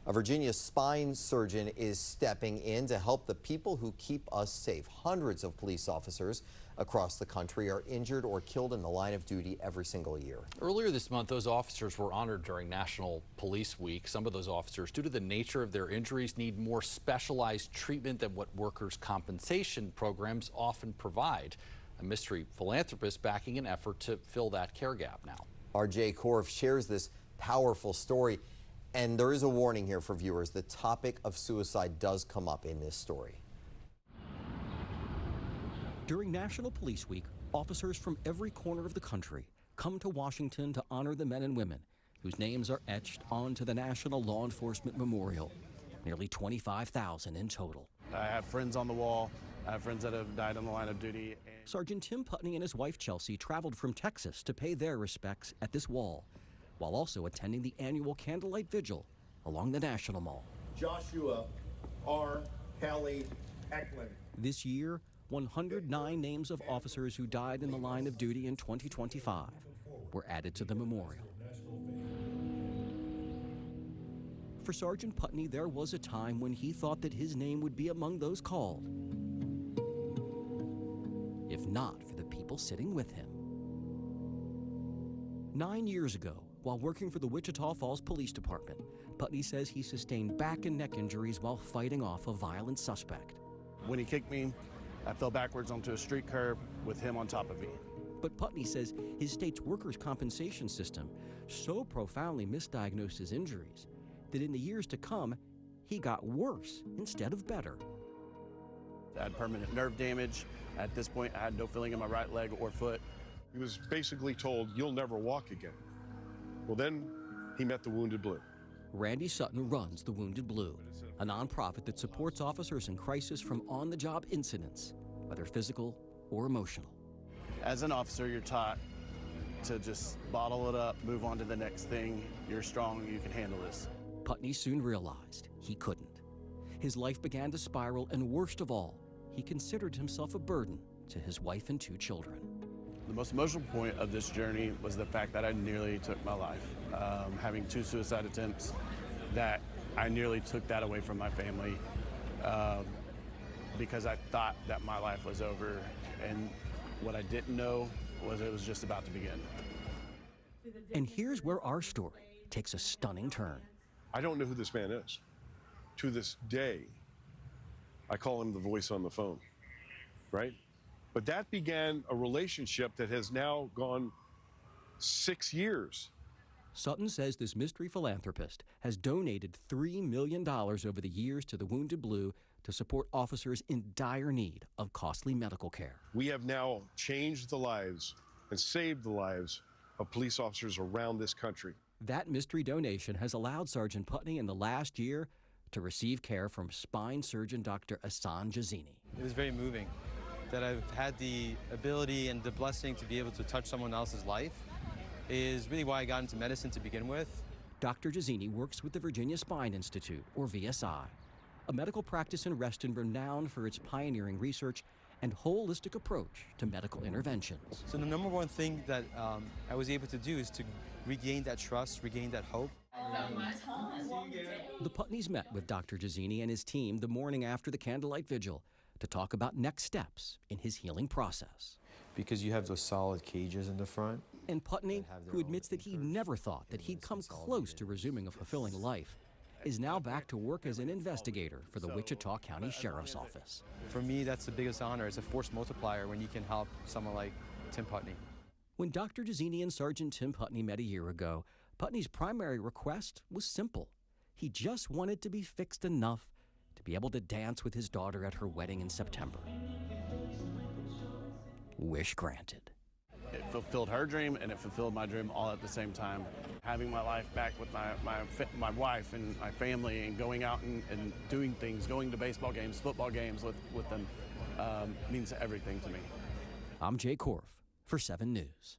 A Virginia spine surgeon is stepping in to help the people who keep us safe. Hundreds of police officers across the country are injured or killed in the line of duty every single year. Earlier this month, those officers were honored during National Police Week. Some of those officers, due to the nature of their injuries, need more specialized treatment than what workers' compensation programs often provide. A mystery philanthropist backing an effort to fill that care gap now. RJ Korf shares this powerful story, and there is a warning here for viewers. The topic of suicide does come up in this story. During National Police Week, officers from every corner of the country come to Washington to honor the men and women whose names are etched onto the National Law Enforcement Memorial. Nearly 25,000 in total. I have friends on the wall. I have friends that have died on the line of duty. Sergeant Tim Putney and his wife Chelsea traveled from Texas to pay their respects at this wall, while also attending the annual candlelight vigil along the National Mall. Joshua R. Kelly Eklund. This year, 109 names of officers who died in the line of duty in 2025 were added to the memorial. For Sergeant Putney, there was a time when he thought that his name would be among those called, if not for the people sitting with him. 9 years ago, while working for the Wichita Falls Police Department, Putney says he sustained back and neck injuries while fighting off a violent suspect. When he kicked me, I fell backwards onto a street curb with him on top of me. But Putney says his state's workers' compensation system so profoundly misdiagnosed his injuries that in the years to come, he got worse instead of better. I had permanent nerve damage. At this point, I had no feeling in my right leg or foot. He was basically told, "You'll never walk again." Well, then he met the Wounded Blue. Randy Sutton runs the Wounded Blue, a nonprofit that supports officers in crisis from on-the-job incidents, whether physical or emotional. As an officer, you're taught to just bottle it up, move on to the next thing. You're strong, you can handle this. Putney soon realized he couldn't. His life began to spiral, and worst of all, he considered himself a burden to his wife and 2 children. The most emotional point of this journey was the fact that I nearly took my life. Having 2 suicide attempts, that I nearly took that away from my family because I thought that my life was over, and what I didn't know was it was just about to begin. And here's where our story takes a stunning turn. I don't know who this man is. To this day, I call him the voice on the phone, right? But that began a relationship that has now gone 6 years. Sutton says this mystery philanthropist has donated $3 million over the years to the Wounded Blue to support officers in dire need of costly medical care. We have now changed the lives and saved the lives of police officers around this country. That mystery donation has allowed Sergeant Putney in the last year to receive care from spine surgeon Dr. Asan Jazini. It was very moving that I've had the ability and the blessing to be able to touch someone else's life is really why I got into medicine to begin with. Dr. Jazini works with the Virginia Spine Institute, or VSI, a medical practice in Reston renowned for its pioneering research and holistic approach to medical interventions. So the number one thing that I was able to do is to regain that trust, regain that hope. The Putneys met with Dr. Jazini and his team the morning after the candlelight vigil to talk about next steps in his healing process. Because you have those solid cages in the front. And Putney, who admits that he never thought that he'd come close to resuming a fulfilling life, is now back to work as an investigator for the Wichita County Sheriff's Office. For me, that's the biggest honor. It's a force multiplier when you can help someone like Tim Putney. When Dr. Jazini and Sergeant Tim Putney met a year ago, Putney's primary request was simple. He just wanted to be fixed enough to be able to dance with his daughter at her wedding in September. Wish granted. It fulfilled her dream, and it fulfilled my dream all at the same time. Having my life back with my wife and my family, and going out and doing things, going to baseball games, football games with them, means everything to me. I'm Jay Korf for 7 News.